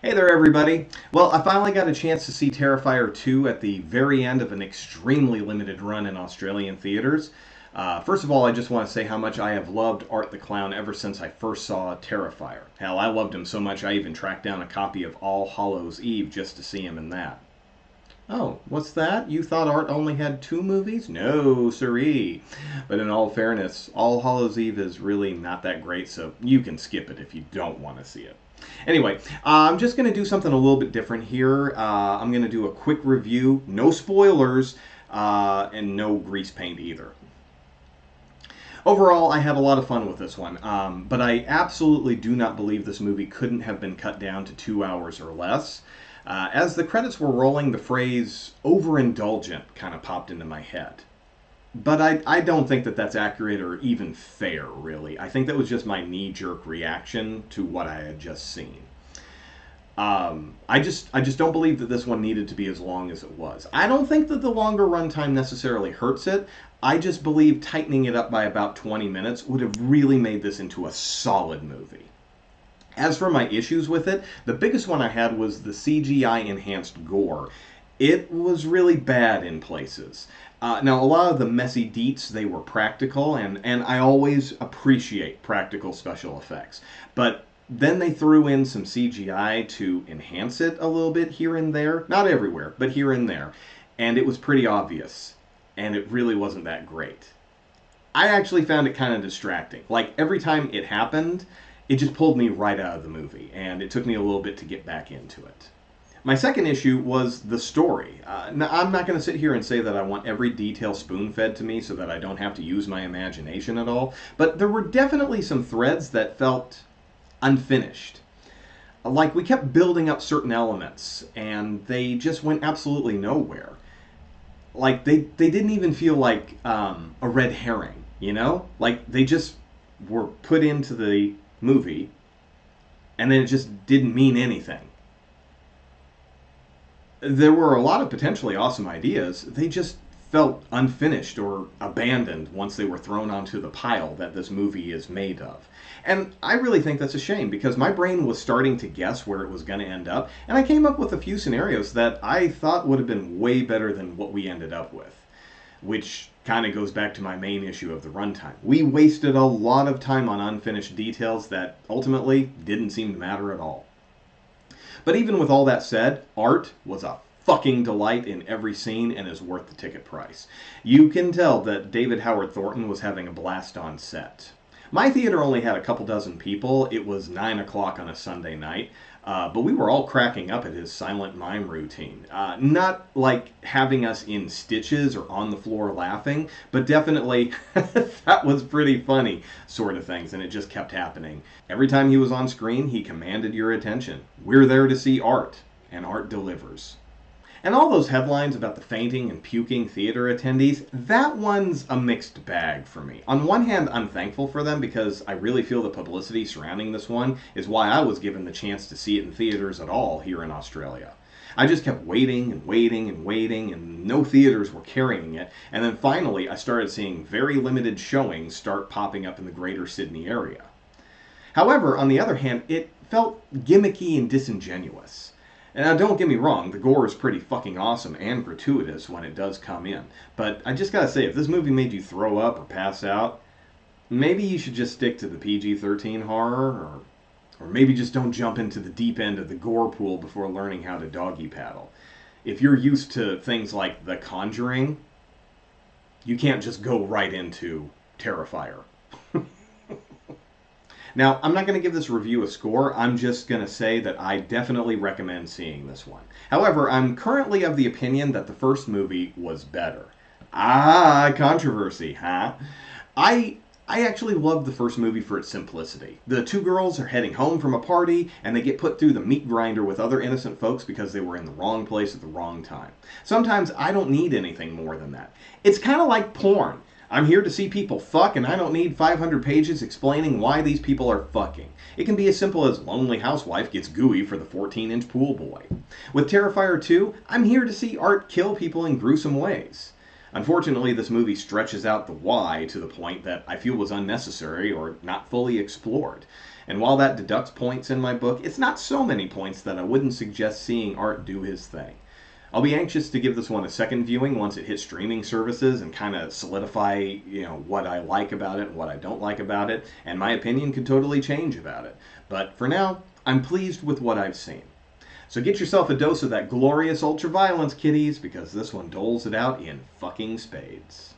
Hey there, everybody. Well, I finally got a chance to see Terrifier 2 at the very end of an extremely limited run in Australian theaters. First of all, I just want to say how much I have loved Art the Clown ever since I first saw Terrifier. Hell, I loved him so much I even tracked down a copy of All Hallows Eve just to see him in that. Oh, what's that? You thought Art only had two movies? No, siree. But in all fairness, All Hallows Eve is really not that great, so you can skip it if you don't want to see it. Anyway, I'm just going to do something a little bit different here. I'm going to do a quick review, no spoilers, and no grease paint either. Overall, I had a lot of fun with this one, but I absolutely do not believe this movie couldn't have been cut down to 2 hours or less. As the credits were rolling, the phrase overindulgent kind of popped into my head. But I don't think that that's accurate or even fair, really. I think that was just my knee-jerk reaction to what I had just seen. I just don't believe that this one needed to be as long as it was. I don't think that the longer runtime necessarily hurts it. I just believe tightening it up by about 20 minutes would have really made this into a solid movie. As for my issues with it, the biggest one I had was the CGI enhanced gore. It was really bad in places. Now, a lot of the messy deets, they were practical, and I always appreciate practical special effects. But then they threw in some CGI to enhance it a little bit here and there. Not everywhere, but here and there. And it was pretty obvious. And it really wasn't that great. I actually found it kind of distracting. Like, every time it happened, it just pulled me right out of the movie. And it took me a little bit to get back into it. My second issue was the story. Now, I'm not going to sit here and say that I want every detail spoon-fed to me so that I don't have to use my imagination at all, but there were definitely some threads that felt unfinished. Like, we kept building up certain elements, and they just went absolutely nowhere. Like, they didn't even feel like a red herring, you know? Like, they just were put into the movie, and then it just didn't mean anything. There were a lot of potentially awesome ideas. They just felt unfinished or abandoned once they were thrown onto the pile that this movie is made of. And I really think that's a shame because my brain was starting to guess where it was going to end up, and I came up with a few scenarios that I thought would have been way better than what we ended up with. Which kind of goes back to my main issue of the runtime. We wasted a lot of time on unfinished details that ultimately didn't seem to matter at all. But even with all that said, Art was a fucking delight in every scene and is worth the ticket price. You can tell that David Howard Thornton was having a blast on set. My theater only had a couple dozen people. It was 9 o'clock on a Sunday night. But we were all cracking up at his silent mime routine. Not like having us in stitches or on the floor laughing, but definitely that was pretty funny sort of things, and it just kept happening. Every time he was on screen, he commanded your attention. We're there to see Art, and Art delivers. And all those headlines about the fainting and puking theater attendees, that one's a mixed bag for me. On one hand, I'm thankful for them because I really feel the publicity surrounding this one is why I was given the chance to see it in theaters at all here in Australia. I just kept waiting and waiting and waiting, and no theaters were carrying it. And then finally, I started seeing very limited showings start popping up in the greater Sydney area. However, on the other hand, it felt gimmicky and disingenuous. And now, don't get me wrong, the gore is pretty fucking awesome and gratuitous when it does come in. But I just gotta say, if this movie made you throw up or pass out, maybe you should just stick to the PG-13 horror, or maybe just don't jump into the deep end of the gore pool before learning how to doggy paddle. If you're used to things like The Conjuring, you can't just go right into Terrifier. Now, I'm not going to give this review a score. I'm just going to say that I definitely recommend seeing this one. However, I'm currently of the opinion that the first movie was better. Controversy, huh? I actually loved the first movie for its simplicity. The two girls are heading home from a party, and they get put through the meat grinder with other innocent folks because they were in the wrong place at the wrong time. Sometimes I don't need anything more than that. It's kind of like porn. I'm here to see people fuck, and I don't need 500 pages explaining why these people are fucking. It can be as simple as lonely housewife gets gooey for the 14-inch pool boy. With Terrifier 2, I'm here to see Art kill people in gruesome ways. Unfortunately, this movie stretches out the why to the point that I feel was unnecessary or not fully explored. And while that deducts points in my book, it's not so many points that I wouldn't suggest seeing Art do his thing. I'll be anxious to give this one a second viewing once it hits streaming services and kind of solidify, what I like about it and what I don't like about it, and my opinion could totally change about it. But for now, I'm pleased with what I've seen. So get yourself a dose of that glorious ultraviolence, kiddies, because this one doles it out in fucking spades.